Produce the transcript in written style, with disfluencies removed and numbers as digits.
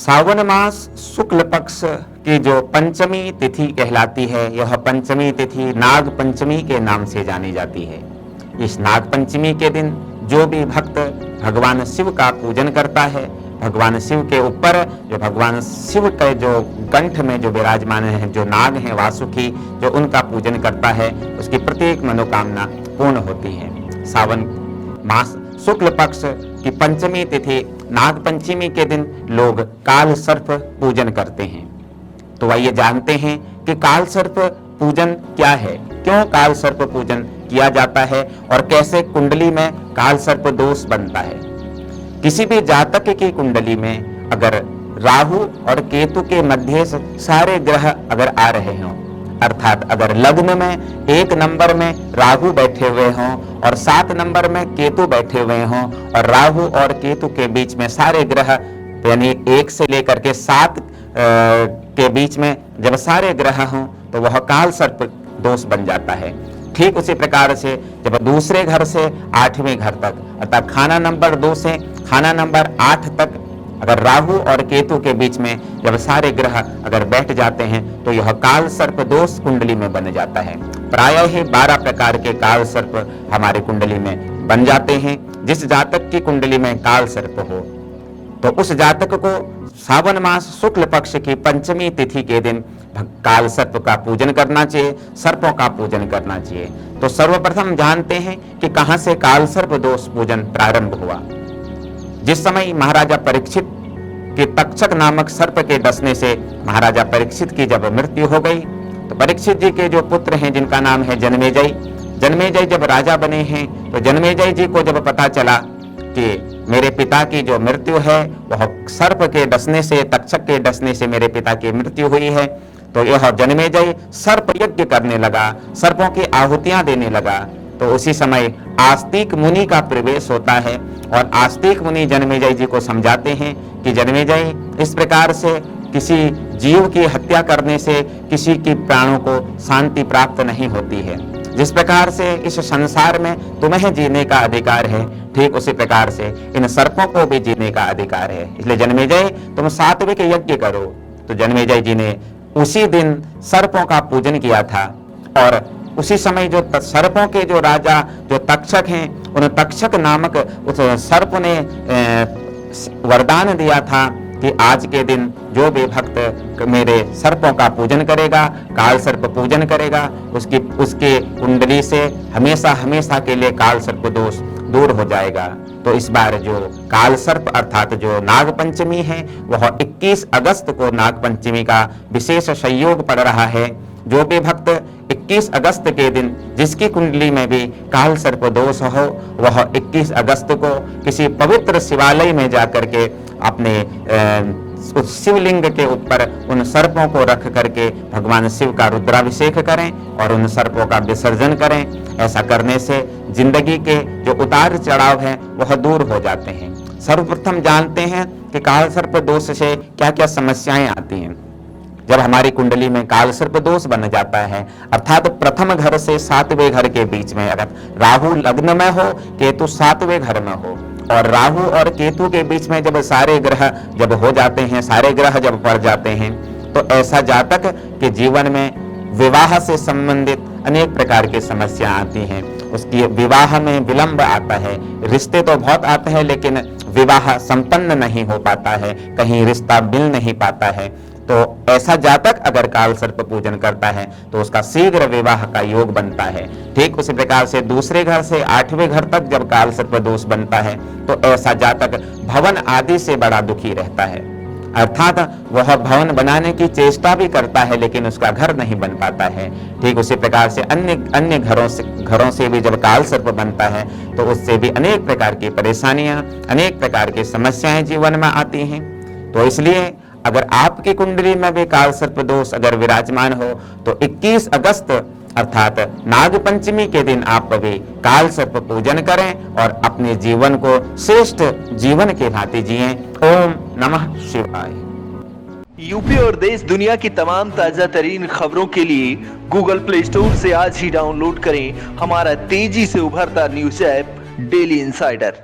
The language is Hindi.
सावन मास शुक्ल पक्ष की जो पंचमी तिथि कहलाती है, यह पंचमी तिथि नाग पंचमी के नाम से जानी जाती है। इस नाग पंचमी के दिन जो भी भक्त भगवान शिव का पूजन करता है, भगवान शिव के ऊपर जो भगवान शिव के जो कंठ में जो विराजमान है, जो नाग हैं वासुकी, जो उनका पूजन करता है, उसकी प्रत्येक मनोकामना पूर्ण होती है। सावन मास शुक्ल पक्ष की पंचमी तिथि नाग पंचमी के दिन लोग काल सर्प पूजन करते हैं। तो आइए जानते हैं कि काल सर्प पूजन क्या है, क्यों काल सर्प पूजन किया जाता है और कैसे कुंडली में काल सर्प दोष बनता है। किसी भी जातक की कुंडली में अगर राहु और केतु के मध्य सारे ग्रह अगर आ रहे हों, अर्थात अगर लग्न में 1 नंबर में राहु बैठे हुए हों और 7 नंबर में केतु बैठे हुए हों और राहु और केतु के बीच में सारे ग्रह यानी 1 से लेकर के 7 के बीच में जब सारे ग्रह हों तो वह काल सर्प दोष बन जाता है। ठीक उसी प्रकार से जब दूसरे घर से 8वें घर तक अर्थात खाना नंबर 2 से खाना नंबर 8 तक अगर राहु और केतु के बीच में जब सारे ग्रह अगर बैठ जाते हैं तो यह काल सर्प दोष कुंडली में बन जाता है। प्रायः ही 12 प्रकार के काल सर्प हमारे कुंडली में बन जाते हैं। जिस जातक की कुंडली में काल सर्प हो तो उस जातक को सावन मास शुक्ल पक्ष की पंचमी तिथि के दिन काल सर्प का पूजन करना चाहिए, सर्पों का पूजन करना चाहिए। तो सर्वप्रथम जानते हैं कि कहां से काल सर्प दोष पूजन प्रारंभ हुआ। जिस समय महाराजा परीक्षित के तक्षक नामक सर्प के डसने से महाराजा परीक्षित की जब मृत्यु हो गई तो परीक्षित जी के जो पुत्र हैं जिनका नाम है जन्मेजय जब राजा बने हैं तो जन्मेजय जी को जब पता चला कि मेरे पिता की जो मृत्यु है वह सर्प के डसने से, तक्षक के डसने से मेरे पिता की मृत्यु हुई है, तो यह जन्मेजय सर्प यज्ञ करने लगा, सर्पों की आहुतियां देने लगा। तो उसी समय आस्तिक मुनि का प्रवेश होता है और आस्तिक मुनि जन्मेजय जी को समझाते हैं कि जन्मेजय, इस प्रकार से किसी जीव की हत्या करने से किसी की प्राणों को शांति प्राप्त नहीं होती है। जिस प्रकार से इस संसार में तुम्हें जीने का अधिकार है, ठीक उसी प्रकार से इन सर्पों को भी जीने का अधिकार है। इसलिए जन्मेजय तुम सात्विक यज्ञ करो। तो जन्मेजय जी ने उसी दिन सर्पों का पूजन किया था और उसी समय जो सर्पों के जो राजा जो तक्षक हैं, उन तक्षक नामक उस सर्प ने वरदान दिया था कि आज के दिन जो भी भक्त मेरे सर्पों का पूजन करेगा, काल सर्प पूजन करेगा, उसके कुंडली से हमेशा हमेशा के लिए काल सर्प दोष दूर हो जाएगा। तो इस बार जो काल सर्प अर्थात जो नाग पंचमी है वह 21 अगस्त को नाग पंचमी का विशेष संयोग पड़ रहा है। जो भी भक्त 21 अगस्त के दिन जिसकी कुंडली में भी काल सर्प दोष हो वह 21 अगस्त को किसी पवित्र शिवालय में जाकर के अपने उस शिवलिंग के ऊपर उन सर्पों को रख करके भगवान शिव का रुद्राभिषेक करें और उन सर्पों का विसर्जन करें। ऐसा करने से जिंदगी के जो उतार चढ़ाव है वह दूर हो जाते हैं। सर्वप्रथम जानते हैं कि काल सर्प दोष से क्या क्या समस्याएं आती हैं। जब हमारी कुंडली में काल सर्प दोष बन जाता है अर्थात प्रथम घर से 7वें घर के बीच में अगर राहु लग्न में हो, केतु 7वें घर में हो और राहु और केतु के बीच में जब सारे ग्रह जब हो जाते हैं, सारे ग्रह जब पड़ जाते हैं तो ऐसा जातक के जीवन में विवाह से संबंधित अनेक प्रकार की समस्या आती हैं। उसकी विवाह में विलंब आता है, रिश्ते तो बहुत आते हैं लेकिन विवाह संपन्न नहीं हो पाता है, कहीं रिश्ता मिल नहीं पाता है। तो ऐसा जातक अगर काल सर्प पूजन करता है तो उसका शीघ्र विवाह का योग बनता है। ठीक उसी प्रकार से दूसरे घर से 8वें घर तक जब काल सर्प दोष बनता है तो ऐसा जातक भवन आदि से बड़ा दुखी रहता है, अर्थात वह भवन बनाने की चेष्टा भी करता है लेकिन उसका घर नहीं बन पाता है। ठीक उसी प्रकार से अन्य घरों से भी जब काल सर्प बनता है तो उससे भी अनेक प्रकार की परेशानियां, अनेक प्रकार की समस्याएं जीवन में आती हैं। तो इसलिए अगर आपकी कुंडली में भी काल सर्प दोष अगर विराजमान हो तो 21 अगस्त अर्थात नाग पंचमी के दिन आप भी काल सर्प पूजन करें और अपने जीवन को श्रेष्ठ जीवन के भांति जिएं। ओम नमः शिवाय। यूपी और देश दुनिया की तमाम ताजा तरीन खबरों के लिए गूगल प्ले स्टोर से आज ही डाउनलोड करें हमारा तेजी से उभरता न्यूज ऐप डेली इंसाइडर।